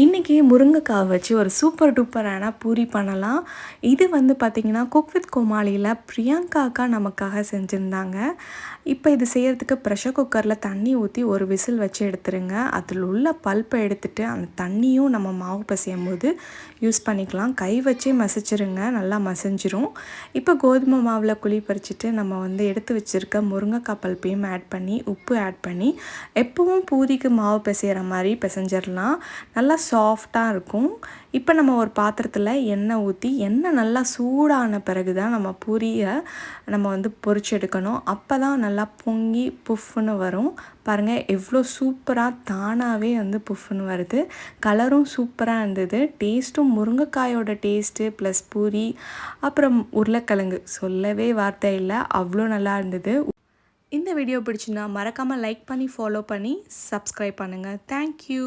இன்றைக்கி முருங்கைக்காய் வச்சு ஒரு சூப்பர் டூப்பரான பூரி பண்ணலாம். இது வந்து பார்த்திங்கன்னா குக் வித் கோமாளியில் பிரியங்கா அக்கா நமக்காக செஞ்சுருந்தாங்க. இப்போ இது செய்கிறதுக்கு ப்ரெஷர் குக்கரில் தண்ணி ஊற்றி ஒரு விசில் வச்சு எடுத்துருங்க. அதில் உள்ள பல்ப்பை எடுத்துகிட்டு அந்த தண்ணியும் நம்ம மாவு பிசையும் போது யூஸ் பண்ணிக்கலாம். கை வச்சே மசிச்சிருங்க, நல்லா மசிஞ்சிரும். இப்போ கோதுமை மாவில் குழி பறிச்சுட்டு நம்ம வந்து எடுத்து வச்சுருக்க முருங்கைக்காய் பல்ப்பையும் ஆட் பண்ணி உப்பு ஆட் பண்ணி எப்பவும் பூரிக்கு மாவு பிசைகிற மாதிரி பிசைஞ்சிடலாம். நல்லா சாஃப்டாக இருக்கும். இப்போ நம்ம ஒரு பாத்திரத்தில் எண்ணெய் ஊற்றி எண்ணெய் நல்லா சூடான பிறகு தான் நம்ம பூரியை நம்ம வந்து பொரிச்சு எடுக்கணும். அப்போ தான் நல்லா பொங்கி புஃப்னு வரும். பாருங்கள் எவ்வளோ சூப்பராக தானாகவே வந்து புஃப்னு வருது. கலரும் சூப்பராக இருந்தது. டேஸ்ட்டும் முருங்கைக்காயோட டேஸ்ட்டு ப்ளஸ் பூரி அப்புறம் உருளைக்கிழங்கு சொல்லவே வார்த்தை இல்லை, அவ்வளோ நல்லா இருந்தது. இந்த வீடியோ பிடிச்சுன்னா மறக்காமல் லைக் பண்ணி ஃபாலோ பண்ணி சப்ஸ்கிரைப் பண்ணுங்கள். தேங்க்யூ.